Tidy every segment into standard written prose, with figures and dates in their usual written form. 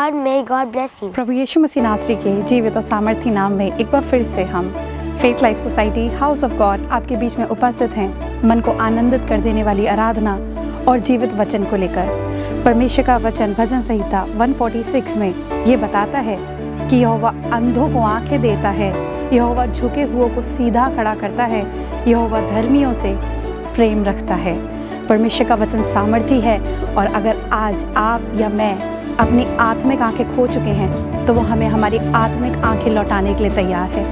God. May God bless you. प्रभु यीशु मसीह नासरी के जीवित और सामर्थी नाम में एक बार फिर से हम faith life society house of God आपके बीच में उपस्थित हैं, मन को आनंदित कर देने वाली आराधना और जीवित वचन को लेकर। परमेश्वर का वचन भजन संहिता 146 में ये बताता है कि यहोवा अंधों को आंखें देता है, यहोवा झुके हुओं को सीधा खड़ा करता है, यहोवा धर्मियों से प्रेम रखता है। परमेश्वर का वचन सामर्थी है और अगर आज आप या मैं अपनी आत्मिक आंखें खो चुके हैं तो वो हमें हमारी आत्मिक आंखें लौटाने के लिए तैयार है।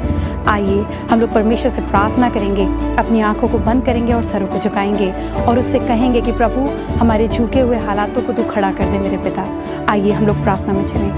आइए हम लोग परमेश्वर से प्रार्थना करेंगे, अपनी आंखों को बंद करेंगे और सरों को झुकाएंगे और उससे कहेंगे कि प्रभु हमारे झुके हुए हालातों को तू खड़ा कर दे मेरे पिता। आइए हम लोग प्रार्थना में चलें।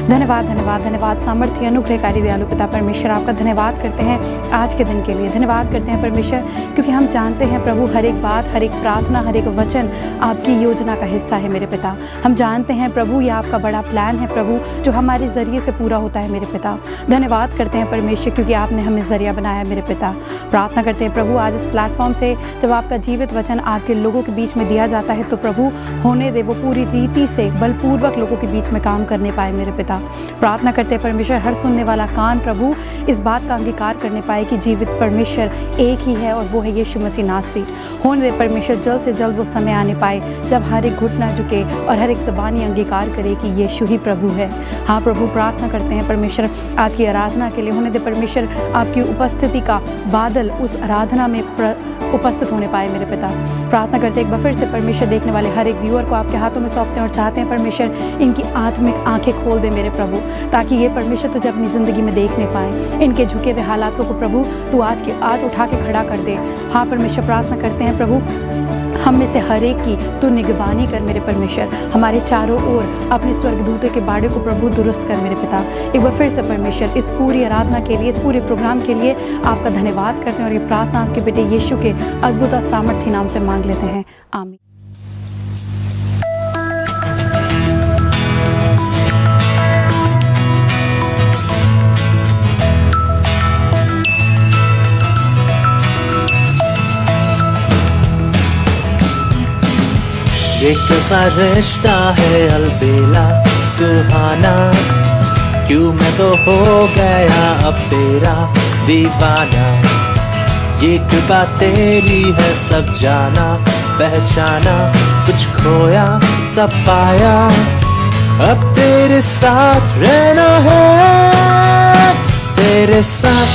धन्यवाद धन्यवाद धन्यवाद सामर्थ्य अनुग्रहकारी दयालु पिता परमेश्वर, आपका धन्यवाद करते हैं आज के दिन के लिए। धन्यवाद करते हैं परमेश्वर, क्योंकि हम जानते हैं प्रभु हर एक बात, हर एक प्रार्थना, हर एक वचन आपकी योजना का हिस्सा है मेरे पिता। हम जानते हैं प्रभु ये आपका बड़ा प्लान है प्रभु, जो हमारे ज़रिए से पूरा होता है मेरे पिता। धन्यवाद करते हैं परमेश्वर, क्योंकि आपने हमें ज़रिया बनाया मेरे पिता। प्रार्थना करते हैं प्रभु आज इस प्लेटफॉर्म से जब आपका जीवित वचन आपके लोगों के बीच में दिया जाता है तो प्रभु होने दे वो पूरी रीति से बलपूर्वक लोगों के बीच में काम करने पाए मेरे पिता। प्रार्थना करते हैं परमेश्वर हर सुनने वाला कान प्रभु इस बात का अंगीकार करने पाए कि जीवित परमेश्वर एक ही है और वो है यीशु मसीह नासरी। होने दे परमेश्वर जल्द से जल्द वो समय आने पाए जब हर एक घुटना झुके और हर एक ज़बानी अंगीकार करे कि यीशु ही प्रभु है। हाँ प्रभु, प्रार्थना करते हैं परमेश्वर आज की आराधना के लिए। होने दे परमेश्वर आपकी उपस्थिति का बादल उस आराधना में उपस्थित होने पाए मेरे पिता। प्रार्थना करते हैं एक बार फिर से परमेश्वर देखने वाले हर एक व्यूअर को आपके हाथों में सौंपते हैं और चाहते हैं परमेश्वर इनकी आत्मिक आंखें खोल दे मेरे प्रभु, ताकि ये परमेश्वर तुझे अपनी ज़िंदगी में देखने पाए। इनके झुके हुए हालातों को प्रभु तू आज उठा के खड़ा कर दे। हाँ परमेश्वर, प्रार्थना करते हैं प्रभु हम में से हर एक की तू निगरानी कर मेरे परमेश्वर, हमारे चारों ओर अपने स्वर्गदूतों के बाड़े को प्रभु दुरुस्त कर मेरे पिता। एक बार फिर से परमेश्वर इस पूरी आराधना के लिए, इस पूरे प्रोग्राम के लिए आपका धन्यवाद करते हैं और ये प्रार्थना आपके बेटे यीशु के अद्भुत और सामर्थी नाम से मांग लेते हैं, आमीन। एक सा रिश्ता है अलबेला सुहाना, क्यों मैं तो हो गया अब तेरा दीवाना। एक बात तेरी है सब जाना पहचाना, कुछ खोया सब पाया, अब तेरे साथ रहना है। तेरे साथ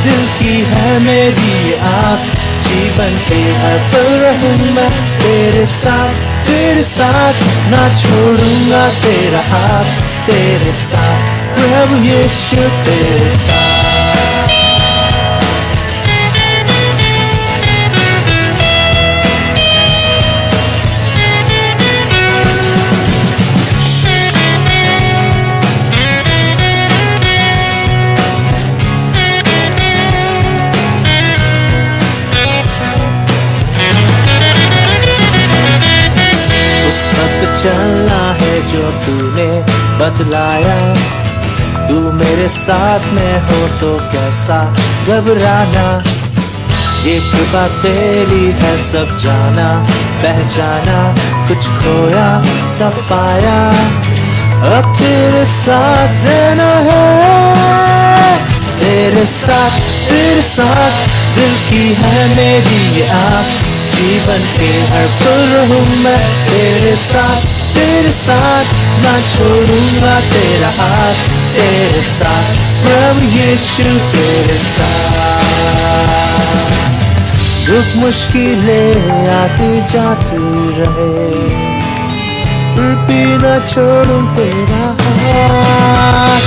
दिल की है मेरी ये आस, जीवन के हर पल रहूं मैं तेरे साथ ना छोड़ूंगा तेरा हाथ। तेरे साथ प्रभु यीशु तेरे साथ। चलना है जो तूने बतलाया, तू मेरे साथ में हो तो कैसा घबराना। एक बात तेरी है सब जाना पहचाना, कुछ खोया सब पाया, अब तेरे साथ रहना है। तेरे साथ दिल की है मेरी ये आस, जीवन के हर पल रहूं मैं तेरे साथ ना छोड़ूंगा तेरा हाथ। तेरे साथ प्रभु यीशु तेरे साथ। दुख मुश्किलें आती जाती रहे, फिर भी ना छोड़ूं तेरा हाथ।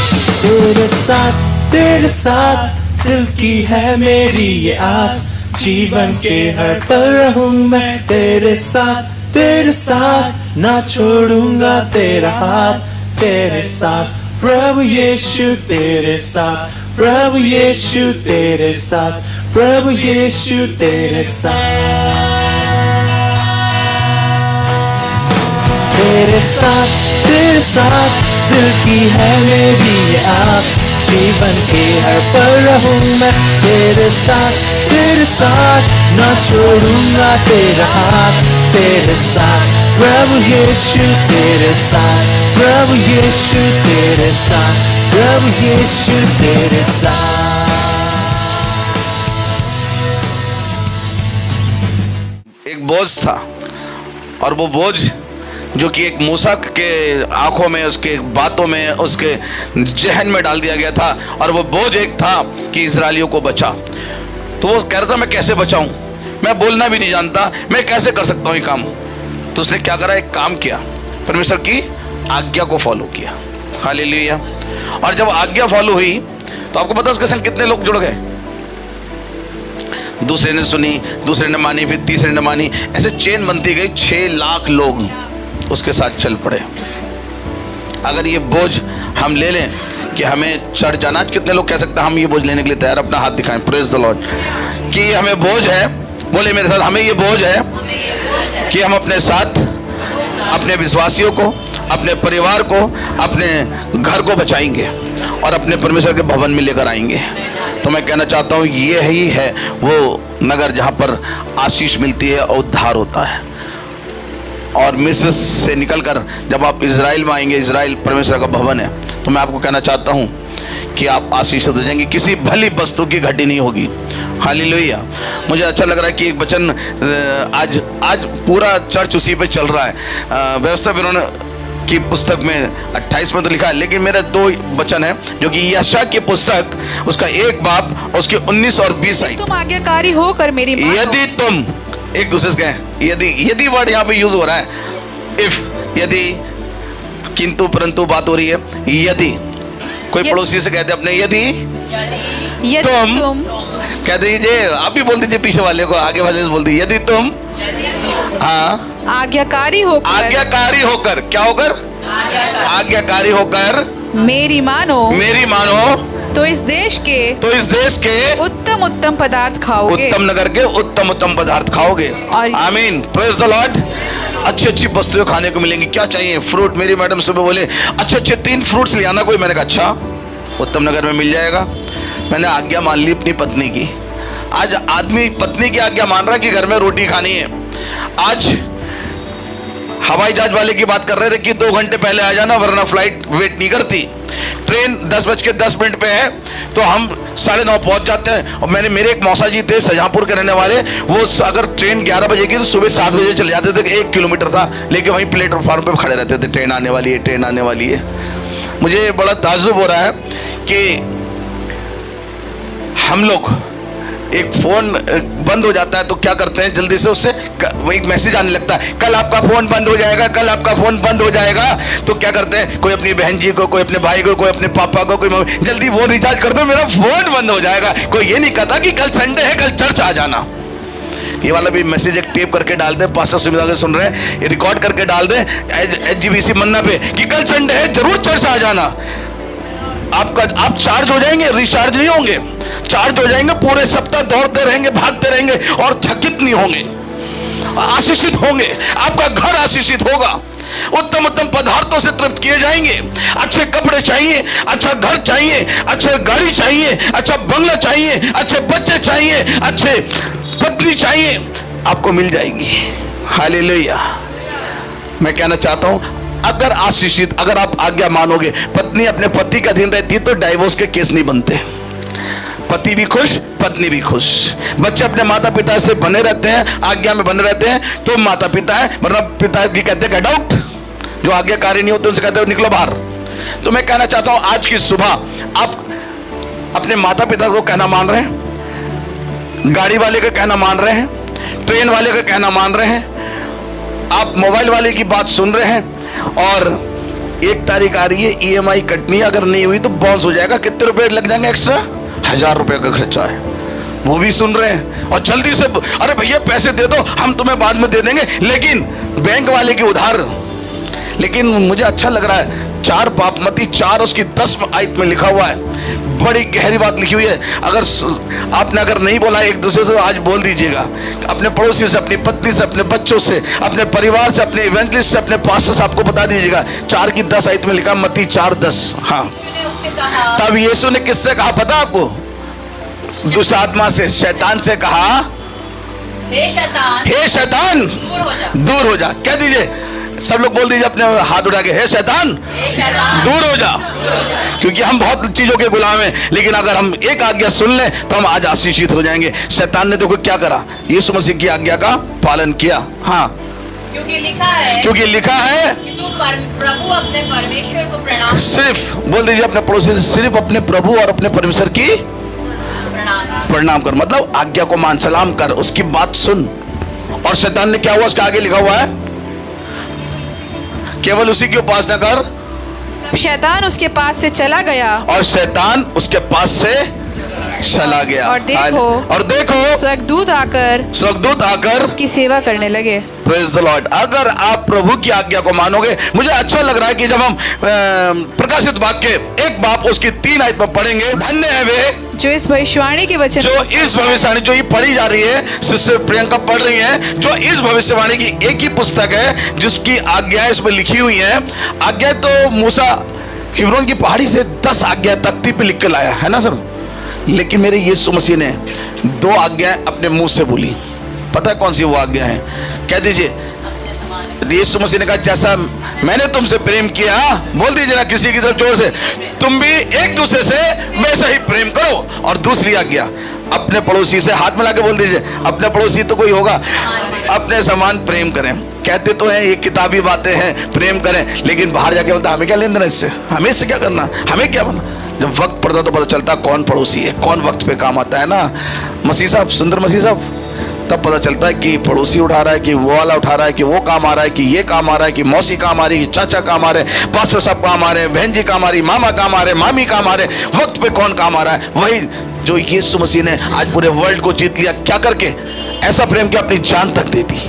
तेरे साथ दिल की है मेरी ये आस, जीवन के हर पल रहूं मैं तेरे साथ ना छोड़ूंगा तेरा हाथ। तेरे साथ प्रभु यीशु तेरे साथ, प्रभु यीशु तेरे साथ, प्रभु यीशु तेरे साथ। तेरे साथ दिल की है मेरी ये आस, जीवन के हर पल रहूं मैं तेरे साथ ना छोड़ूंगा तेरा हाथ। तेरे साथ प्रभु यीशु तेरे साथ। प्रभु यीशु तेरे साथ, प्रभु यीशु तेरे साथ। एक बोझ था, और वो बोझ जो कि एक मूसा के आंखों में, उसके बातों में, उसके जहन में डाल दिया गया था, और वो बोझ एक था कि इजरायलियों को बचा। तो वो कह रहा था मैं कैसे बचाऊं, मैं बोलना भी नहीं जानता, मैं कैसे कर सकता हूं ये काम। तो उसने क्या करा, एक काम किया, परमेश्वर की आज्ञा को फॉलो किया। हालेलुया। और जब आज्ञा फॉलो हुई तो आपको पता उसके संग कितने लोग जुड़ गए। दूसरे ने सुनी, दूसरे ने मानी, फिर तीसरे ने मानी, ऐसे चेन बनती गई। 6 लाख लोग उसके साथ चल पड़े। अगर ये बोझ हम ले लें कि हमें चढ़ जाना, आज कितने लोग कह सकते हैं हम ये बोझ लेने के लिए तैयार, अपना हाथ दिखाएं, प्रेज द लॉर्ड, कि हमें बोझ है। बोले मेरे साथ, हमें ये बोझ है कि हम अपने साथ अपने विश्वासियों को, अपने परिवार को, अपने घर को बचाएंगे और अपने परमेश्वर के भवन में लेकर आएंगे। तो मैं कहना चाहता हूँ ये ही है वो नगर जहाँ पर आशीष मिलती है और उद्धार होता है। और मिस्र से निकलकर जब आप इजराइल में आएंगे, इजराइल परमेश्वर का भवन है, तो मैं आपको कहना चाहता हूँ कि आप आशीषित हो जाएंगे, किसी भली वस्तु की घटी नहीं होगी। हालेलुया। मुझे अच्छा लग रहा है कि एक वचन आज पूरा चर्च उसी पे चल रहा है। व्यवस्था विवरण की पुस्तक में 28 में तो लिखा है, लेकिन मेरे 2 वचन है जो कि यशायाह की पुस्तक, उसका 1 बाब, उसके 19 और 20 आई। तुम आज्ञाकारी होकर मेरी मानो। यदि तुम, एक दूसरे से कहें, यदि वर्ड यहाँ पे यूज हो रहा है, इफ, यदि, किंतु, परंतु बात हो रही है। यदि कोई पड़ोसी से कहते अपने, यदि तुम कह दीजिए, आप भी बोल दीजिए पीछे वाले को, आगे वाले से बोल दीजिए, यदि तुम, हाँ, आज्ञाकारी होकर क्या होकर, आज्ञाकारी होकर मेरी मानो, तो इस देश के उत्तम उत्तम पदार्थ खाओगे, उत्तम नगर के उत्तम उत्तम पदार्थ खाओगे। और आमीन, प्रेज द लॉर्ड। अच्छी अच्छी वस्तुएं खाने को मिलेंगी। क्या चाहिए? फ्रूट। मेरी मैडम सुबह बोले अच्छे 3 फ्रूट्स ले आना कोई। मैंने कहा अच्छा, उत्तम नगर में मिल जाएगा। मैंने आज्ञा मान ली अपनी पत्नी की। आज आदमी पत्नी की आज्ञा मान रहा है कि घर में रोटी खानी है। आज हवाई जहाज वाले की बात कर रहे थे कि 2 घंटे पहले आ जाना वरना फ्लाइट वेट नहीं करती। ट्रेन 10:10 पे है तो हम 9:30 पहुंच जाते हैं। और मेरे एक मौसा जी थे शाहजहांपुर के रहने वाले, वो अगर ट्रेन 11 बजे की तो सुबह 7 बजे चले जाते थे। 1 किलोमीटर था, लेकिन वहीं प्लेटफॉर्म पे खड़े रहते थे, ट्रेन आने वाली है, ट्रेन आने वाली है। मुझे बड़ा ताज्जुब हो रहा है कि हम लोग, एक फोन बंद हो जाता है तो क्या करते हैं, जल्दी से उससे एक मैसेज आने लगता है, कल आपका फोन बंद हो जाएगा, कल आपका फोन बंद हो जाएगा। तो क्या करते हैं, कोई अपनी बहन जी को, कोई अपने भाई को, कोई अपने पापा को, कोई जल्दी फोन रिचार्ज कर दो, मेरा फोन बंद हो जाएगा। कोई ये नहीं कहता कि कल संडे है, कल चर्च आ जाना। ये वाला भी मैसेज एक टेप करके डाल दे, पास्टर सुविधा के सुन रहे हैं, ये रिकॉर्ड करके डाल दे SGBC मन्ना पे कि कल संडे है, जरूर चर्च आ जाना। आप चार्ज हो जाएंगे, रिचार्ज नहीं होंगे, चार्ज हो जाएंगे। पूरे सप्ताह दौड़ते रहेंगे, भागते रहेंगे और थकित नहीं होंगे, आशीषित होंगे। आपका घर आशीषित होगा, उत्तम उत्तम पदार्थों से तृप्त किए जाएंगे। अच्छे कपड़े चाहिए, अच्छा घर चाहिए, अच्छी गाड़ी चाहिए, अच्छा बंगला चाहिए, अच्छे बच्चे चाहिए, अच्छे पत्नी चाहिए, आपको मिल जाएगी। हालेलुया। मैं कहना चाहता हूं, अगर आशीषित, अगर आप आज्ञा मानोगे, पत्नी अपने पति के अधीन रहती है तो डाइवोर्स के केस नहीं बनते। पति भी खुश, पत्नी भी खुश, बच्चे अपने माता पिता से बने रहते हैं, आज्ञा में बने रहते हैं तो माता पिता है, वरना पिता भी कहते हैं गेट आउट। जो आज्ञाकारी नहीं होते उनसे कहते हैं निकलो बाहर। तो मैं कहना चाहता हूं, आज की सुबह आप अपने माता पिता को कहना मान रहे हैं, गाड़ी वाले का कहना मान रहे हैं, ट्रेन वाले का कहना मान रहे हैं, आप मोबाइल वाले की बात सुन रहे हैं, और 1 तारीख आ रही है, EMI कटनी, अगर नहीं हुई तो बाउंस हो जाएगा। कितने रुपए लग जाएंगे एक्स्ट्रा? 1000 रुपए का खर्चा है, वो भी सुन रहे हैं। और जल्दी से, अरे भैया पैसे दे दो, हम तुम्हें बाद में दे देंगे, लेकिन बैंक वाले की उधार। लेकिन मुझे अच्छा लग रहा है, 4 बापमती 4 उसकी 10 आयत में लिखा हुआ है, बड़ी गहरी बात लिखी हुई है। अगर आपने अगर नहीं बोला एक दूसरे से, आज बोल दीजिएगा, अपने पड़ोसी से, अपनी पत्नी से, अपने बच्चों से, अपने परिवार से, अपने इवेंजलिस्ट से, अपने पास्टर से आपको बता दीजिएगा। 4 की 10 आयत में लिखा, मत्ती 4:10। हाँ, तब यीशु ने किससे कहा पता आपको? दुष्ट आत्मा से, शैतान से कहा, हे शैतान दूर हो जा। कह दीजिए, सब लोग बोल दीजिए अपने हाथ उठा के, हे शैतान दूर हो जा। क्योंकि हम बहुत चीजों के गुलाम हैं, लेकिन अगर हम एक आज्ञा सुन लें तो हम आज आशीषित हो जाएंगे। शैतान ने तो क्या करा, यीशु मसीह की आज्ञा का पालन किया। हाँ, क्योंकि लिखा है कि तू प्रभु अपने परमेश्वर को प्रणाम, सिर्फ बोल दीजिए अपने पड़ोसी से, सिर्फ अपने प्रभु और अपने परमेश्वर की प्रणाम कर, मतलब आज्ञा को मान, सलाम कर, उसकी बात सुन। और शैतान ने क्या हुआ, उसके आगे लिखा हुआ है केवल उसी की उपासना कर। तब शैतान उसके पास से चला गया, और शैतान उसके पास से चला गया। और देखो स्वर्गदूत आकर उसकी सेवा करने लगे। Praise the Lord. अगर आप प्रभु की आज्ञा को मानोगे, मुझे अच्छा लग रहा है कि जब हम प्रकाशित वाक्य 1 बाप उसकी 3 आयत में पढ़ेंगे, धन्य है वे जो इस भविष्यवाणी के वचन, जो इस भविष्यवाणी जो ये पढ़ी जा रही है, सिस्टर प्रियंका पढ़ रही है, जो इस भविष्यवाणी की एक ही पुस्तक है जिसकी आज्ञा इसमें लिखी हुई है। आज्ञा तो मूसा हिब्रोन की पहाड़ी से 10 आज्ञा तख्ती पे लिख कर लाया है ना सर, लेकिन मेरे यीशु मसीह ने 2 आज्ञाएं अपने मुंह से बोली। पता है कौन सी वो आज्ञा है? कह दीजिए। यीशु मसीह ने कहा जैसा मैंने तुमसे प्रेम किया, बोल दीजिए ना किसी की तरफ जोर से, तुम भी एक दूसरे से वैसा ही प्रेम करो। और दूसरी आज्ञा, अपने पड़ोसी से, हाथ मिला के बोल दीजिए, अपने पड़ोसी तो कोई होगा, अपने समान प्रेम करें। कहते तो हैं ये किताबी बातें हैं, प्रेम करें, लेकिन बाहर जाके बोलता हमें क्या लेन देना इससे, हमें इससे क्या करना, हमें क्या बनना। जब वक्त पड़ता तो पता चलता कौन पड़ोसी है, कौन वक्त पे काम आता है ना। मसीह साहब, सुंदर मसीह साहब, तब पता चलता है कि पड़ोसी उठा रहा है, कि वो वाला उठा रहा है, कि वो काम आ रहा है, कि ये काम आ रहा है, कि मौसी काम आ रही है, कि चाचा काम आ रहे हैं, पास्टर साहब काम आ रहे हैं, बहन जी काम आ रही, मामा काम आ रहे, मामी काम आ रहे। वक्त पे कौन काम आ रहा है? वही जो यीशु मसीह ने आज पूरे वर्ल्ड को जीत लिया। क्या करके? ऐसा प्रेम कि अपनी जान तक दे दी।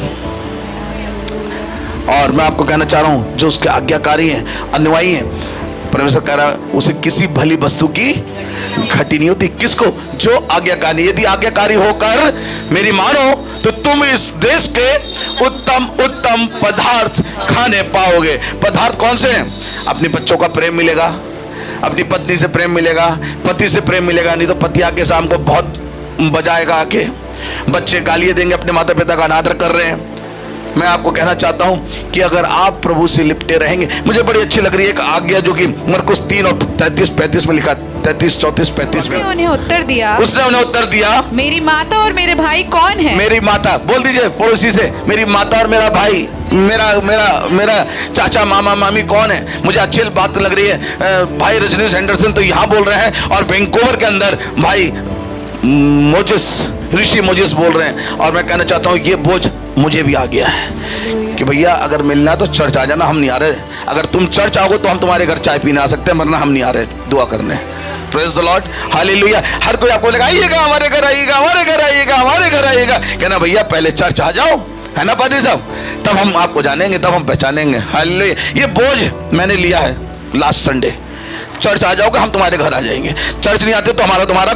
और मैं आपको कहना चाह रहा हूं, जो उसके आज्ञाकारी हैं, अनुयायी हैं, परमेश्वर कह रहा है उसे किसी भली वस्तु की घटी नहीं होती। किसको? जो आज्ञाकारी। यदि आज्ञाकारी होकर मेरी मानो तो तुम इस देश के उत्तम उत्तम पदार्थ खाने पाओगे। पदार्थ कौन से हैं? अपने बच्चों का प्रेम मिलेगा, अपनी पत्नी से प्रेम मिलेगा, पति से प्रेम मिलेगा, नहीं तो पति आके शाम को बहुत बजाएगा आके, बच्चे गालियां देंगे, अपने माता पिता का अनादर कर रहे हैं। मैं आपको कहना चाहता हूं कि अगर आप प्रभु से लिपटे रहेंगे, मुझे बड़ी अच्छी लग रही है एक आज्ञा जो कि मरकुस 3 और 33-35 में लिखा, 33, 34, 35 में। उसने उन्हें उत्तर दिया, मेरी माता और मेरे भाई कौन है? मेरी माता, बोल दीजिए पड़ोसी से, मेरी माता और मेरा भाई, मेरा चाचा मामा मामी कौन है? मुझे अच्छी बात लग रही है। भाई रजनीश हेंडरसन तो यहाँ बोल रहे हैं, और वैंकूवर के अंदर भाई ऋषि मोजिस बोल रहे हैं। और मैं कहना चाहता हूँ ये बोझ मुझे भी आ गया है कि भैया अगर मिलना है तो चर्च आ जाना, हम नहीं आ रहे। अगर तुम चर्च आओगे तो हम तुम्हारे घर चाय पीने आ सकते हैं, वरना हम नहीं आ रहे दुआ करने। Praise the Lord, hallelujah. हर कोई आपको लगा आइएगा हमारे घर, आइएगा हमारे घर, आइएगा हमारे घर, आइएगा। कहना भैया पहले चर्च आ जाओ, है ना पादी साहब, तब हम आपको जानेंगे, तब हम पहचानेंगे। हालेलुया। ये बोझ मैंने लिया है लास्ट संडे। चर्च आ जाओगे हम तुम्हारे घर आ जाएंगे, चर्च नहीं आते तो हमारा तुम्हारा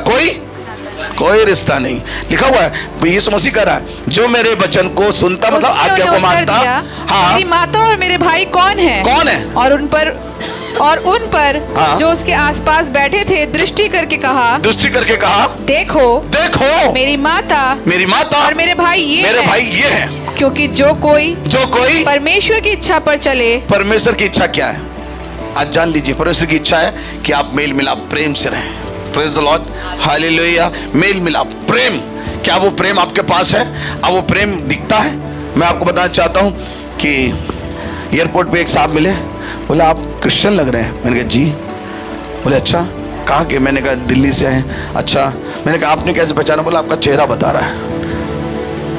कोई रिश्ता नहीं। लिखा हुआ है, यीशु मसीह कह रहा है जो मेरे वचन को सुनता, मतलब आज्ञा को मानता। हाँ, मेरी माता और मेरे भाई कौन है? और उन पर हाँ, जो उसके आसपास बैठे थे दृष्टि करके कहा, देखो मेरी माता और मेरे भाई ये हैं। क्योंकि जो कोई परमेश्वर की इच्छा पर चले। परमेश्वर की इच्छा क्या है? आज जान लीजिए, परमेश्वर की इच्छा है कि आप मेल मिलाप प्रेम से रहें। Praise the Lord, hallelujah. मेल मिलाप प्रेम, क्या वो प्रेम आपके पास है? अब वो प्रेम दिखता है? मैं आपको बताना चाहता हूँ कि एयरपोर्ट पे एक साहब मिले, बोला आप क्रिश्चियन लग रहे हैं। मैंने कहा जी। बोले अच्छा, कहाँ के? मैंने कहा दिल्ली से हैं। अच्छा। मैंने कहा आपने कैसे पहचाना? बोला आपका चेहरा बता रहा है।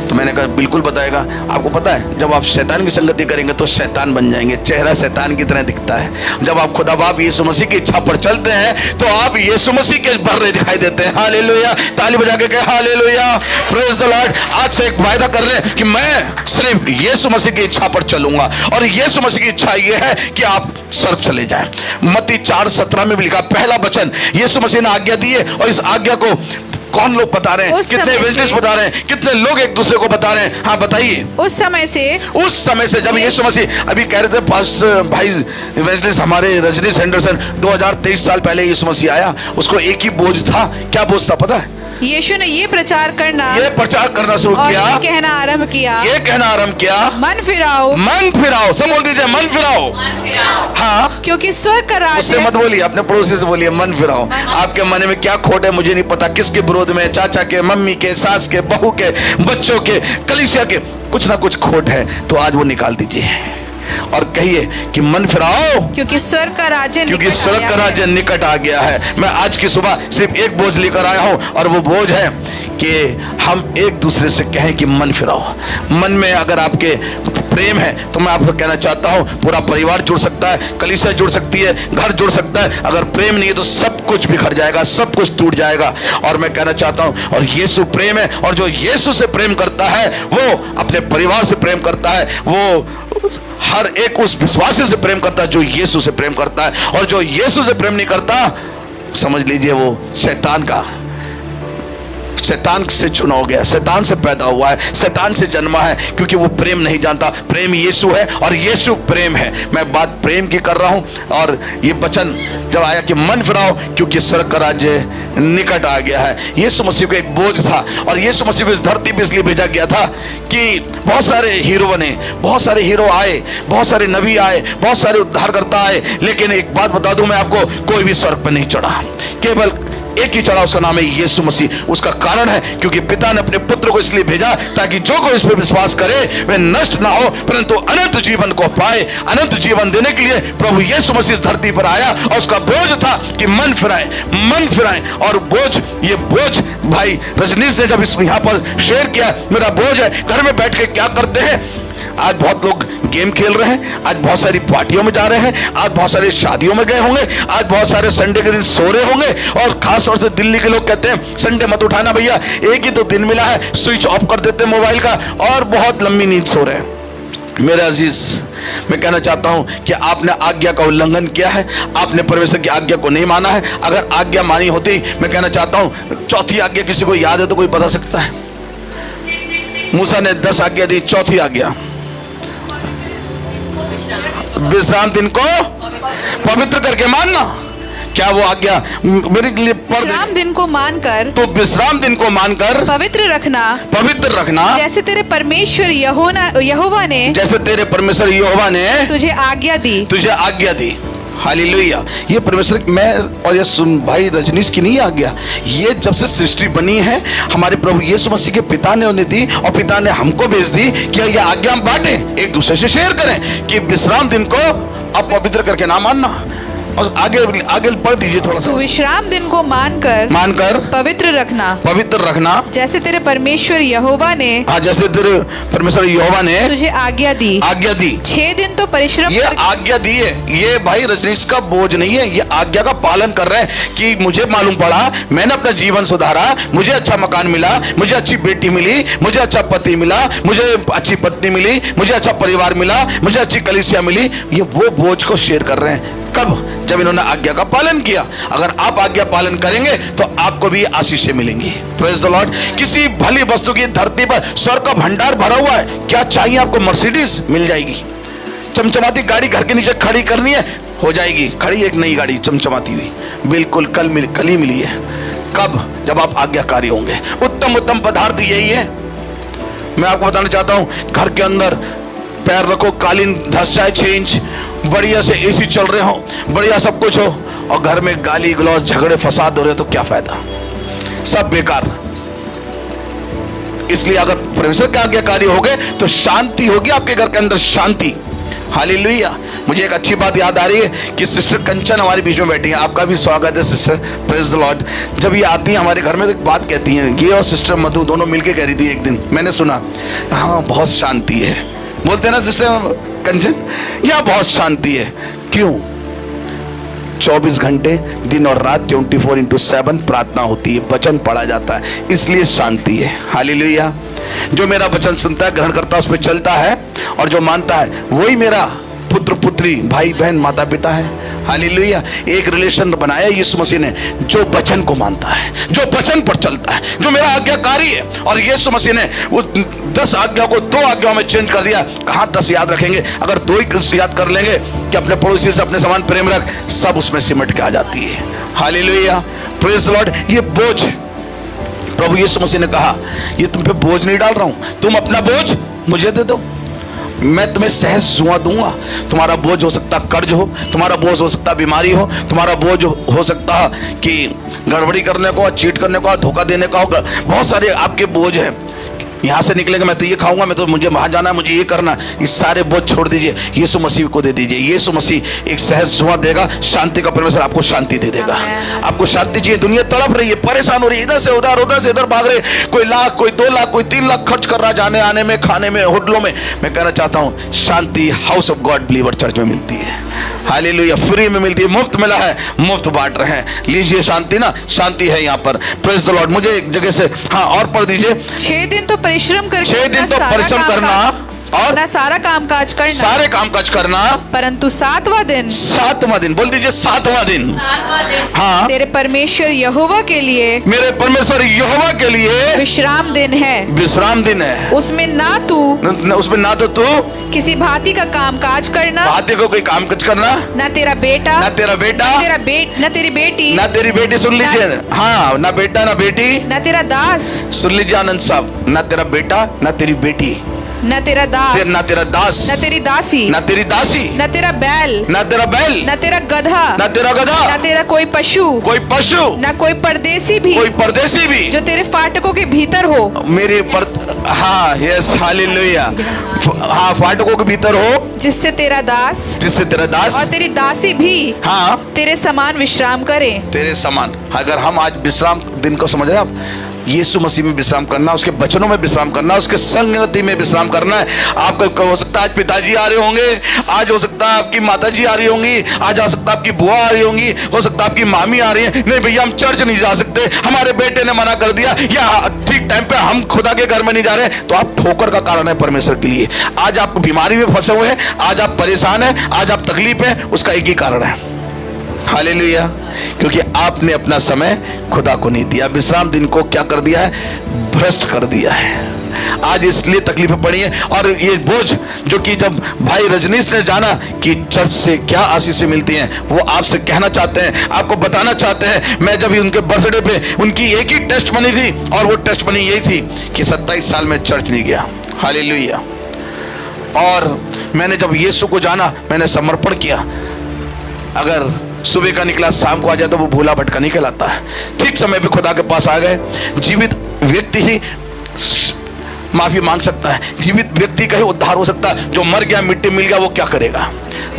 तो मैंने कहा बिल्कुल बताएगा। आपको पता है जब आप शैतान की संगति करेंगे तो शैतान बन जाएंगे, चेहरा शैतान की तरह दिखता है। जब आप खुदा बाप यीशु मसीह की इच्छा पर चलते हैं तो आप यीशु मसीह के भर्रे दिखाई देते हैं। हालेलुया। ताली बजा के कहे हालेलुया, प्रेज द लॉर्ड। आज से एक वायदा कर ले कि मैं सिर्फ यीशु मसीह की इच्छा पर चलूंगा, और यीशु मसीह की इच्छा यह है कि आप स्वर्ग चले जाएं। मत्ती 4:17 में भी लिखा, पहला वचन यीशु मसीह ने आज्ञा दी है, और इस आज्ञा को कौन लोग बता रहे हैं? कितने इवेंजलिस्ट बता रहे हैं? कितने लोग एक दूसरे को बता रहे हैं? हाँ बताइए। उस समय से जब यीशु मसीह, अभी कह रहे थे पास भाई इवेंजलिस्ट हमारे रजनीश हेंडरसन, 2023 साल पहले यीशु मसीह आया, उसको एक ही बोझ था। क्या बोझ था पता है? यीशु ने ये प्रचार करना शुरू और किया, ये कहना आरंभ किया, मन फिराओ, सब बोल दीजिए मन फिराओ। हाँ, क्योंकि स्वर्ग का उससे राज्य। मत बोलिए, अपने पड़ोसी से बोलिए मन फिराओ। आपके मन में क्या खोट है मुझे नहीं पता, किसके विरोध में, चाचा के, मम्मी के, सास के, बहू के, बच्चों के, कलीसिया के, कुछ ना कुछ खोट है, तो आज वो निकाल दीजिए और कहिए कि मन फिराओ, क्योंकि स्वर्ग का राज्य निकट आ गया है। मैं आज की सुबह सिर्फ एक बोझ लेकर आया हूं और वो बोझ है कि हम एक दूसरे से कहें कि मन फिराओ। मन में अगर आपके प्रेम है तो मैं आपको कहना चाहता हूं, पूरा परिवार जुड़ सकता है, कलीसिया जुड़ सकती है, घर जुड़ सकता है। अगर प्रेम नहीं है तो सब कुछ बिखर जाएगा, सब कुछ टूट जाएगा। और मैं कहना चाहता हूं, और यीशु प्रेम है, और जो यीशु से प्रेम करता है वो अपने परिवार से प्रेम करता है, वो हर एक उस विश्वासी से प्रेम करता है जो यीशु से प्रेम करता है। और जो यीशु से प्रेम नहीं करता, समझ लीजिए वो शैतान से चुना हो गया, शैतान से पैदा हुआ है, शैतान से जन्मा है, क्योंकि वो प्रेम नहीं जानता। प्रेम यीशु है और यीशु प्रेम है। मैं बात प्रेम की कर रहा हूं। और ये वचन जब आया कि मन फिराओ क्योंकि स्वर्ग का राज्य निकट आ गया है, यीशु मसीह को एक बोझ था और यीशु मसीह को इस धरती पे इसलिए भेजा गया था कि बहुत सारे हीरो बने, बहुत सारे हीरो आए, बहुत सारे नबी आए, बहुत सारे उद्धारकर्ता आए, लेकिन एक बात बता दूं मैं आपको, कोई भी स्वर्ग पर नहीं चढ़ा, केवल एक ही चढ़ा, उसका नाम है यीशु मसीह। उसका कारण है क्योंकि पिता ने अपने पुत्र को इसलिए भेजा ताकि जो कोई इस पर विश्वास करे वह नष्ट ना हो परंतु अनंत जीवन को पाए। अनंत जीवन देने के लिए प्रभु यीशु मसीह इस धरती पर आया और उसका बोझ था कि मन फिराएं। और बोझ, ये बोझ भाई रजनीश ने जब इस यहाँ पर शेयर किया, मेरा बोझ है, घर में बैठ के क्या करते हैं। आज बहुत लोग गेम खेल रहे हैं, आज बहुत सारी पार्टियों में जा रहे हैं, आज बहुत सारी शादियों में गए होंगे, आज बहुत सारे संडे के दिन सो रहे होंगे। और खास तौर से दिल्ली के लोग कहते हैं संडे मत उठाना भैया, एक ही तो दिन मिला है, स्विच ऑफ कर देते हैं मोबाइल का और बहुत लंबी नींद सो रहे हैं। मेरे अजीज, मैं कहना चाहता हूं कि आपने आज्ञा का उल्लंघन किया है, आपने परमेश्वर की आज्ञा को नहीं माना है। अगर आज्ञा मानी होती, मैं कहना चाहता हूं, चौथी आज्ञा किसी को याद है तो कोई बता सकता है? मूसा ने 10 आज्ञा दी, चौथी आज्ञा विश्राम दिन को पवित्र करके मानना। क्या वो आज्ञा मेरे लिए पढ़ दे? विश्राम दिन को मानकर, तो विश्राम दिन को मानकर पवित्र रखना, जैसे तेरे परमेश्वर यहोवा ने, जैसे तेरे परमेश्वर यहोवा ने तुझे आज्ञा दी। हालेलुया। ये परमेश्वर, मैं और ये सुन भाई रजनीश की नहीं आज्ञा, ये जब से सृष्टि बनी है हमारे प्रभु यीशु मसीह के पिता ने उन्हें दी और पिता ने हमको भेज दी कि ये आज्ञा हम बांटें, एक दूसरे से शेयर करें कि विश्राम दिन को आप पवित्र करके ना मानना। और आगे पढ़ दीजिए थोड़ा सा। तो विश्राम दिन को मानकर पवित्र रखना, जैसे तेरे परमेश्वर यहोवा ने, जैसे तेरे परमेश्वर यहोवा ने तुझे आज्ञा दी। 6 दिन तो परिश्रम, ये आज्ञा दी है। ये भाई रजनीश का बोझ नहीं है, ये आज्ञा का पालन कर रहे हैं कि मुझे मालूम पड़ा, मैंने अपना जीवन सुधारा, मुझे अच्छा मकान मिला, मुझे अच्छी बेटी मिली, मुझे अच्छा पति मिला, मुझे अच्छी पत्नी मिली, मुझे अच्छा परिवार मिला, मुझे अच्छी कलीसिया मिली। ये वो बोझ को शेयर कर रहे हैं। कब? जब इन्होंने आज्ञा का पालन किया। अगर आप आज्ञा पालन करेंगे तो आपको भी आशीषें मिलेंगी। Praise the Lord. किसी भली वस्तु की धरती पर स्वर्ग का भंडार भरा हुआ है। क्या चाहिए आपको? मर्सिडीज मिल जाएगी, चमचमाती गाड़ी घर के नीचे खड़ी करनी है, हो जाएगी खड़ी, एक नई गाड़ी चमचमाती हुई, बिल्कुल कल ही मिली है। कब? जब आप आज्ञाकारी होंगे। उत्तम पदार्थ यही है। मैं आपको बताना चाहता हूं, घर के अंदर पैर रखो, कालीन धस जाए 6 इंच, बढ़िया से एसी चल रहे हो, बढ़िया सब कुछ हो, और घर में गाली गलौज झगड़े फसाद हो रहे, तो क्या फायदा? सब बेकार। इसलिए अगर परमेश्वर के आज्ञाकारी हो गए तो शांति होगी आपके घर के अंदर, शांति। हालेलुया। मुझे एक अच्छी बात याद आ रही है कि सिस्टर कंचन हमारे बीच में बैठी है। आपका भी स्वागत है सिस्टर। Praise the Lord. जब ये आती हैं हमारे घर में तो एक बात कहती हैं, ये और सिस्टर मधु दोनों मिलके कह रही थी एक दिन, मैंने सुना, हाँ बहुत शांति है। बोलते ना सिस्टर कंचन, यहाँ बहुत शांति है। क्यों? 24 घंटे दिन और रात 24/7 प्रार्थना होती है, वचन पढ़ा जाता है, इसलिए शांति है। हालेलुया। जो मेरा वचन सुनता है, ग्रहण करता है, उस पर चलता है, और जो मानता है वही मेरा पुत्र पुत्री, भाई बहन, माता पिता है। हालेलुया। एक रिलेशन बनाया यीशु मसीह ने, जो वचन को मानता है, जो वचन पर चलता है, जो मेरा आज्ञाकारी है। और यीशु मसीह ने वो 10 आज्ञा को 2 आज्ञाओं में चेंज कर दिया। कहाँ 10 याद रखेंगे? अगर 2 ही याद कर लेंगे कि अपने पड़ोसी से अपने समान प्रेम रख, सब उसमें सिमट के आ जाती है। हालेलुया। Praise the Lord. ये बोझ प्रभु यीशु मसीह ने कहा, ये तुम पे बोझ नहीं डाल रहा हूं, तुम अपना बोझ मुझे दे दो, मैं तुम्हें सहज जुआ दूंगा। तुम्हारा बोझ हो सकता कर्ज हो, तुम्हारा बोझ हो सकता बीमारी हो, तुम्हारा बोझ हो सकता कि गड़बड़ी करने को, चीट करने को, धोखा देने का हो, बहुत सारे आपके बोझ हैं। यहाँ से निकलेंगे, मैं तो ये खाऊंगा, मैं तो मुझे वहां जाना है, मुझे ये करना, इस सारे बोझ छोड़ दीजिए, यीशु मसीह को दे दीजिए। यीशु मसीह एक सहज जुआ देगा, शांति का परमेश्वर आपको शांति दे देगा। आपको शांति चाहिए, दुनिया तड़प रही है, परेशान हो रही है, इधर से उधर भाग रहे, कोई लाख, कोई 2 लाख, कोई 3 लाख खर्च कर रहा जाने आने में, खाने में, होटलों में। मैं कहना चाहता हूं शांति house of God believer church में मिलती है। हालेलुया, फ्री में मिलती है, मुफ्त मिला है, मुफ्त बांट रहे हैं, लीजिए शांति ना, शांति है यहाँ पर। Praise the Lord. मुझे एक जगह से हाँ और पढ़ दीजिए। 6 दिन तो परिश्रम करके 6 दिन तो परिश्रम करना और अपना सारा कामकाज करना, सारे कामकाज करना, परंतु 7वां दिन, बोल दीजिए 7वां दिन, हाँ, तेरे परमेश्वर यहोवा के लिए, मेरे परमेश्वर यहोवा के लिए विश्राम दिन है। विश्राम दिन है। उसमें ना तो तू किसी भांति का कामकाज करना, भांति को कोई कामकाज करना, ना तेरा बेटा, ना तेरी बेटी, ना तेरी बेटी, सुन लीजिए, हाँ, ना बेटा ना बेटी, ना तेरा दास, सुन लीजिए आनंद साहब, ना तेरा बेटा ना तेरी बेटी, न तेरा दास, ना तेरा दास, न तेरी दासी, ना तेरी दासी, न तेरा बैल, ना तेरा बैल, न तेरा गधा, ना तेरा गधा, न तेरा कोई पशु, न कोई परदेसी भी, जो तेरे फाटकों के भीतर हो, हाँ, यस, हालेलुया, हाँ, फाटकों के भीतर हो, जिससे तेरा दास और तेरी दासी भी, हाँ, तेरे समान विश्राम करे। तेरे समान। अगर हम आज विश्राम दिन को समझ रहे हैं आप, यीशु मसीह में विश्राम करना, उसके वचनों में विश्राम करना, उसके संगति में विश्राम करना है। आपका हो सकता है आज पिताजी आ रहे होंगे, आज हो सकता है आपकी माताजी आ रही होंगी, आज हो सकता है आपकी बुआ आ रही होंगी, हो सकता है आपकी मामी आ रही है, नहीं भैया हम चर्च नहीं जा सकते, हमारे बेटे ने मना कर दिया, या ठीक टाइम पे हम खुदा के घर में नहीं जा रहे, तो आप ठोकर का कारण है परमेश्वर के लिए। आज आप बीमारी में फंसे हुए हैं, आज आप परेशान हैं, आज आप तकलीफ है, उसका एक ही कारण है, हालेलुया, क्योंकि आपने अपना समय खुदा को नहीं दिया। विश्राम दिन को क्या कर दिया है? भ्रष्ट कर दिया है। आज इसलिए तकलीफें पड़ी हैं। और ये बोझ जो कि जब भाई रजनीश ने जाना कि चर्च से क्या आशीषें मिलती हैं, वो आपसे कहना चाहते हैं, आपको बताना चाहते हैं। मैं जब उनके बर्थडे पे उनकी एक ही टेस्ट बनी थी, और वो टेस्ट बनी यही थी कि 27 साल में चर्च नहीं गया। हालेलुया। और मैंने जब यीशु को जाना, मैंने समर्पण किया। अगर सुबह का निकला शाम को आ जाए तो वो भूला भटका नहीं कहलाता है। ठीक समय पे खुदा के पास आ गए। जीवित व्यक्ति ही माफी मांग सकता है, जीवित व्यक्ति का ही उद्धार हो सकता है। जो मर गया, मिट्टी मिल गया, वो क्या करेगा?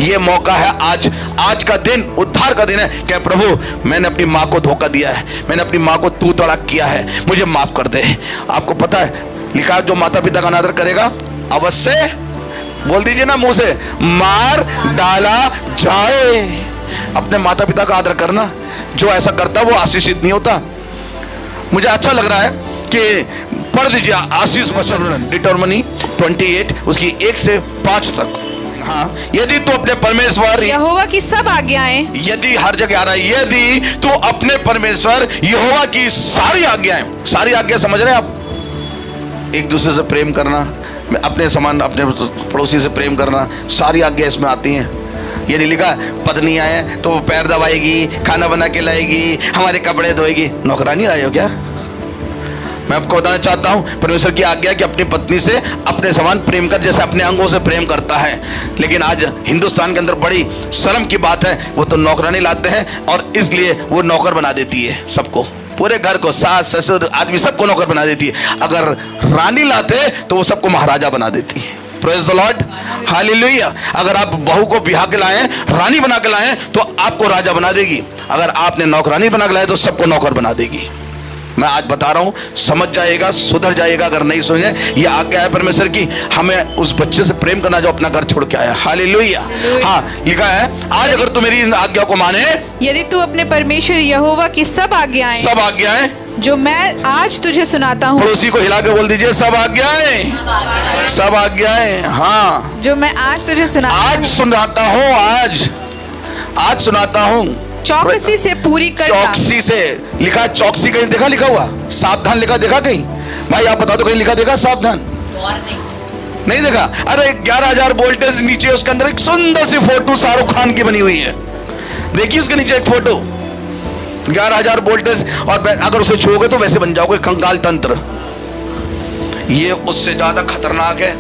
ये मौका है आज का दिन उद्धार का दिन है। क्या प्रभु मैंने अपनी माँ को धोखा दिया है, मैंने अपनी माँ को तू तड़ाक किया है, मुझे माफ कर दे। आपको पता है लिखा है, जो माता पिता का अनादर करेगा अवश्य, बोल दीजिए ना मुंह से, मार डाला जाए। अपने माता पिता का आदर करना, जो ऐसा करता वो आशीषित नहीं होता। मुझे अच्छा लग रहा है कि पढ़ दीजिए आशीष वचन डिटोर्मनी 28 उसकी 1 से 5 तक। हाँ, यदि तू अपने परमेश्वर यहोवा की सब आज्ञाएं, यदि हर जगह आ रहा है, यदि तू अपने परमेश्वर यहोवा की सारी आज्ञाएं, सारी आज्ञा समझ रहे हैं आप? एक दूसरे से प्रेम करना, अपने समान अपने पड़ोसी से प्रेम करना, सारी आज्ञा इसमें आती हैं। ये नहीं लिखा पत्नी आए तो वो पैर दबाएगी, खाना बना के लाएगी, हमारे कपड़े धोएगी। नौकरानी आए हो क्या? मैं आपको बताना चाहता हूं, परमेश्वर की आज्ञा कि अपनी पत्नी से अपने समान प्रेम कर, जैसे अपने अंगों से प्रेम करता है। लेकिन आज हिंदुस्तान के अंदर बड़ी शर्म की बात है, वो तो नौकरानी लाते हैं और इसलिए वो नौकर बना देती है सबको, पूरे घर को, सास ससुर आदमी सबको नौकर बना देती है। अगर रानी लाते तो वो सबको महाराजा बना देती है। Praise the Lord, hallelujah. अगर आप बहू को बिहा के लाएं, रानी बना के लाएं, तो आपको राजा बना देगी। अगर आपने नौकरानी बना के लाए तो सबको नौकर बना देगी। मैं आज बता रहा हूं, समझ जाएगा, सुधर जाएगा। अगर नहीं सुने, ये आज्ञा है परमेश्वर की, हमें उस बच्चे से प्रेम करना जो अपना घर छोड़ के आया। हालेलुया। हाँ, लिखा है, आज अगर तू मेरी आज्ञा को माने, यदि तू अपने परमेश्वर यहोवा की सब आज्ञाएं जो मैं आज तुझे सुनाता हूँ, पड़ोसी को हिला के बोल दीजिए, सब आज्ञाएं, सब आज्ञाएं, हाँ, जो मैं आज तुझे आज सुनाता हूँ, आज सुनाता हूँ, चौकसी से पूरी करना। चौकसी से लिखा, चौकसी कहीं देखा लिखा हुआ? सावधान लिखा देखा कहीं? भाई आप बता दो, कहीं लिखा देखा सावधान? नहीं देखा? अरे 11,000 वोल्टेज नीचे, उसके अंदर एक सुंदर सी फोटो शाहरुख खान की बनी हुई है। देखिए उसके नीचे एक फोटो, 11,000 वोल्टेज, और अगर उसे छूओगे तो वैसे बन जाओगे कंकाल तंत्र। ये उससे ज्यादा खतरनाक है,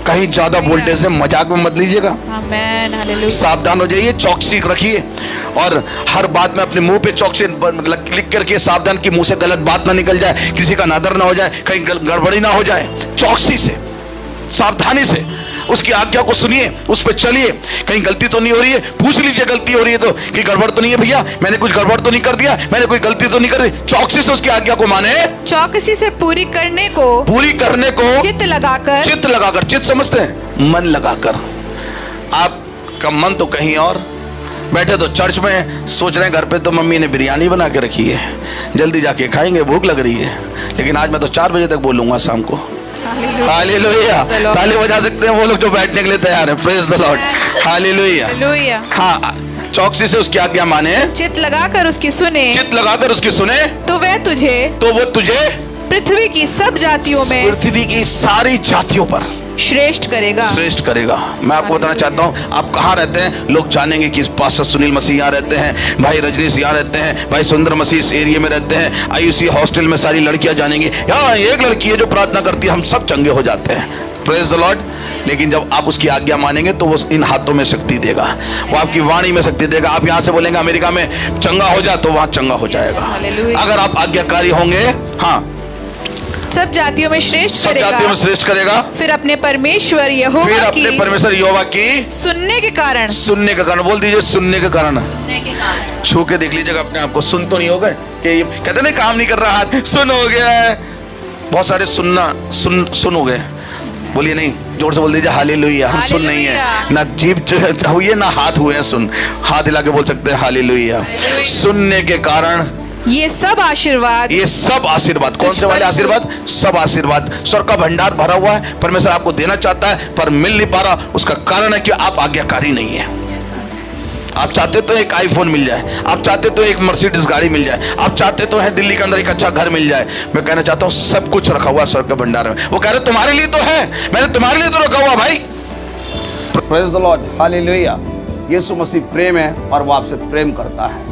कहीं ज्यादा वोल्टेज है, मजाक में मत लीजिएगा। आमेन, हालेलुया। सावधान हो जाइए, चौकसी रखिए, और हर बात में अपने मुंह पे चौकसी लिख करके सावधान कि मुंह से गलत बात ना निकल जाए, किसी का नादर ना हो जाए, कहीं गड़बड़ी ना हो जाए। चौकसी से, सावधानी से उसकी आज्ञा को सुनिए, उस पर चलिए। कहीं गलती तो नहीं हो रही है, पूछ लीजिए गलती हो रही है तो कि गड़बड़ तो नहीं है भैया, मैंने कुछ गड़बड़ तो नहीं कर दिया, मैंने कोई गलती तो नहीं कर दी। चौकसी से उसकी आज्ञा को माने, चौकसी से पूरी करने को चित्त लगाकर, चित्त समझते हैं, मन लगाकर। आपका मन तो कहीं और, बैठे तो चर्च में, सोच रहे हैं घर पे तो मम्मी ने बिरयानी बना के रखी है, जल्दी जाके खाएंगे, भूख लग रही है, लेकिन आज मैं तो 4 बजे तक बोलूंगा शाम को। हालेलुया, ताली बजा सकते हैं वो लोग जो बैठने के लिए तैयार हैं। Praise the Lord, hallelujah. हाँ, चौकसी से उसकी आज्ञा माने, चित्त लगाकर उसकी सुने, तो वो तुझे पृथ्वी की सब जातियों में, पृथ्वी की सारी जातियों पर श्रेष्ठ करेगा। मैं आपको बताना चाहता हूँ, आप कहाँ रहते हैं, लोग जानेंगे कि पास्टर सुनील मसीह यहाँ रहते हैं, भाई रजनीश यहाँ रहते हैं, भाई सुंदर मसीह इस एरिया में रहते हैं। आयुसी हॉस्टल में सारी लड़कियां जानेंगी, यहाँ एक लड़की है जो प्रार्थना करती है, हम सब चंगे हो जाते हैं। Praise the Lord. लेकिन जब आप उसकी आज्ञा मानेंगे तो वो इन हाथों में शक्ति देगा, वो आपकी वाणी में शक्ति देगा। आप यहाँ से बोलेंगे अमेरिका में चंगा हो जा, तो वहाँ चंगा हो जाएगा। अगर आप आज्ञाकारी होंगे। हाँ, सब जातियों में श्रेष्ठ करेगा। फिर अपने परमेश्वर यहोवा की सुनने के कारण, बोल दीजिए सुनने के कारण। छू के देख लीजिएगा अपने आप को, सुन तो नहीं हो गए कि कहते नहीं काम नहीं कर रहा, हाथ सुन हो गया है। बहुत सारे सुन हो गए। बोलिए नहीं, जोर से बोल दीजिए हालेलुया। हम सुन नहीं है, ना जीभ हुई है ना हाथ हुए हैं सुन। हाथ हिला के बोल सकते हैं हालेलुया। सुनने के कारण ये सब आशीर्वाद, कौन से वाले आशीर्वाद? सब आशीर्वाद। स्वर्ग का भंडार भरा हुआ है, परमेश्वर आपको देना चाहता है पर मिल नहीं पा रहा। उसका कारण है कि आप आज्ञाकारी नहीं है। आप चाहते तो एक आईफोन मिल जाए, आप चाहते तो एक मर्सिडीज गाड़ी मिल जाए, आप चाहते तो है दिल्ली के अंदर एक अच्छा घर मिल जाए। मैं कहना चाहता हूँ सब कुछ रखा हुआ स्वर्ग के भंडार में। वो कह रहे तुम्हारे लिए तो है, मैंने तुम्हारे लिए तो रखा हुआ भाई। Praise the Lord, hallelujah. Yeshu Masih प्रेम है और वो आपसे प्रेम करता है,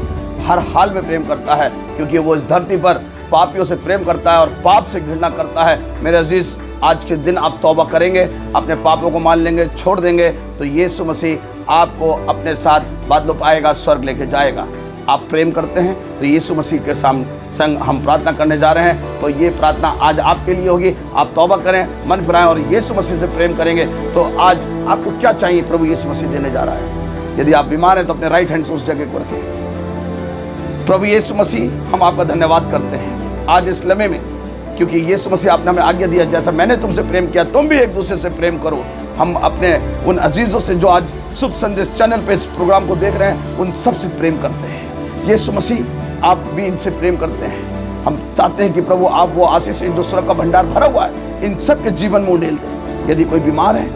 हर हाल में प्रेम करता है, क्योंकि वो इस धरती पर पापियों से प्रेम करता है और पाप से घृणा करता है। मेरे अजीज, आज के दिन आप तौबा करेंगे, अपने पापों को मान लेंगे, छोड़ देंगे, तो यीशु मसीह आपको अपने साथ बादलों पर आएगा, स्वर्ग लेके जाएगा। आप प्रेम करते हैं तो यीशु मसीह के संग हम प्रार्थना करने जा रहे हैं। तो ये प्रार्थना आज आपके लिए होगी। आप तौबा करें, मन फिराएं और यीशु मसीह से प्रेम करेंगे। तो आज आपको क्या चाहिए, प्रभु यीशु मसीह देने जा रहा है। यदि आप बीमार हैं तो अपने राइट हैंड से उस जगह को रखें। प्रभु यीशु मसीह, हम आपका धन्यवाद करते हैं आज इस लम्हे में, क्योंकि यीशु मसीह आपने हमें आज्ञा दिया, जैसा मैंने तुमसे प्रेम किया तुम भी एक दूसरे से प्रेम करो। हम अपने उन अजीजों से जो आज शुभ संदेश चैनल पे इस प्रोग्राम को देख रहे हैं, उन सब से प्रेम करते हैं। यीशु मसीह, आप भी इनसे प्रेम करते हैं। हम चाहते हैं कि प्रभु आप वो आशीष जो स्वर्ग का भंडार भरा हुआ है, इन सब के जीवन में उड़ेल दें। यदि कोई बीमार है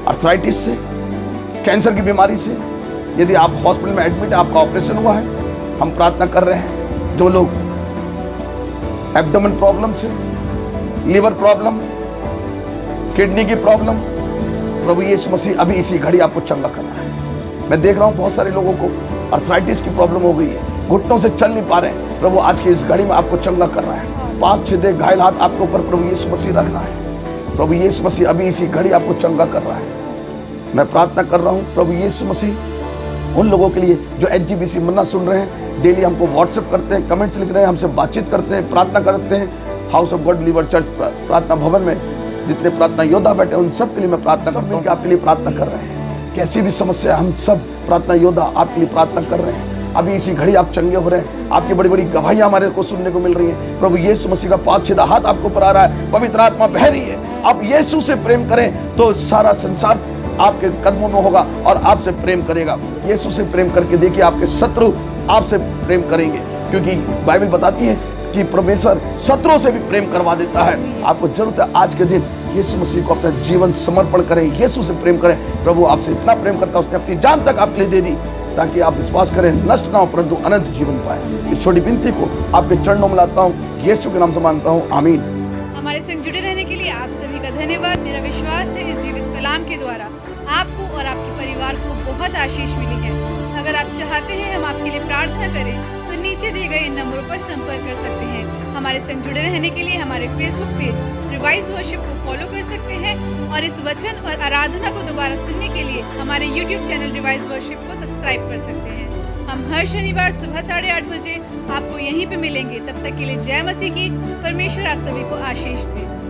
अर्थराइटिस से, कैंसर की बीमारी से, यदि आप हॉस्पिटल में एडमिट है, आपका ऑपरेशन हुआ है, हम प्रार्थना कर रहे हैं। जो लोग एब्डोमेन प्रॉब्लम से, लीवर प्रॉब्लम, किडनी की प्रॉब्लम, प्रभु यीशु मसीह अभी इसी घड़ी आपको चंगा करना है। मैं देख रहा हूँ बहुत सारे लोगों को अर्थराइटिस की प्रॉब्लम हो गई है, घुटनों से चल नहीं पा रहे हैं। प्रभु आज की इस घड़ी में आपको चंगा कर रहा है। पाक छिदे घायल हाथ आपके ऊपर प्रभु यीशु मसीह रखना है। प्रभु यीशु मसीह अभी इसी घड़ी आपको चंगा कर रहा है। मैं प्रार्थना कर रहा हूँ प्रभु यीशु मसीह उन लोगों के लिए जो HGBC मन्ना सुन रहे हैं, डेली हमको व्हाट्सएप करते हैं, कमेंट्स लिख रहे हैं, हमसे बातचीत करते हैं, प्रार्थना करते हैं। House of God believer church प्रार्थना भवन में जितने प्रार्थना योद्धा बैठे हैं, उन सब के लिए मैं प्रार्थना करता हूँ कि आपके लिए प्रार्थना कर रहे हैं। कैसी भी समस्या, हम सब प्रार्थना योद्धा आपके लिए प्रार्थना कर रहे हैं। अभी इसी घड़ी आप चंगे हो रहे हैं। आपकी बड़ी बड़ी गवाहियां हमारे को सुनने को मिल रही हैं। प्रभु यीशु मसीह का पाक सीधा हाथ आपके ऊपर आ रहा है, पवित्र आत्मा बह रही है। आप यीशु से प्रेम करें तो सारा संसार आपके कदमों में होगा और आपसे प्रेम करेगा। यीशु से प्रेम करके देखिए, आपके शत्रु आपसे प्रेम करेंगे, क्योंकि बाइबल बताती है कि परमेश्वर शत्रुओं से भी प्रेम करवा देता है। आपको जरूरत है आज के दिन यीशु मसीह को अपना जीवन समर्पण करें, यीशु से प्रेम करें। प्रभु आपसे इतना प्रेम करता है, उसने अपनी जान तक आपके लिए दे दी, ताकि आप विश्वास करें, नष्ट ना हो परंतु अनंत जीवन पाए। इस छोटी विनती को आपके चरणों में लाता हूँ, यीशु के नाम से मांगता हूँ, आमीन। हमारे संग जुड़े रहने के लिए आप सभी का धन्यवाद। मेरा विश्वास है इस जीवित कलाम के द्वारा आपको और आपके परिवार को बहुत आशीष मिली है। अगर आप चाहते हैं हम आपके लिए प्रार्थना करें तो नीचे दिए गए इन नंबरों पर संपर्क कर सकते हैं। हमारे संग जुड़े रहने के लिए हमारे फेसबुक पेज रिवाइज वर्शिप को फॉलो कर सकते हैं और इस वचन और आराधना को दोबारा सुनने के लिए हमारे यूट्यूब चैनल रिवाइज वर्शिप को सब्सक्राइब कर सकते हैं। हम हर शनिवार सुबह 8:30 बजे आपको यहीं पे मिलेंगे। तब तक के लिए जय मसीह की। परमेश्वर आप सभी को आशीष दे।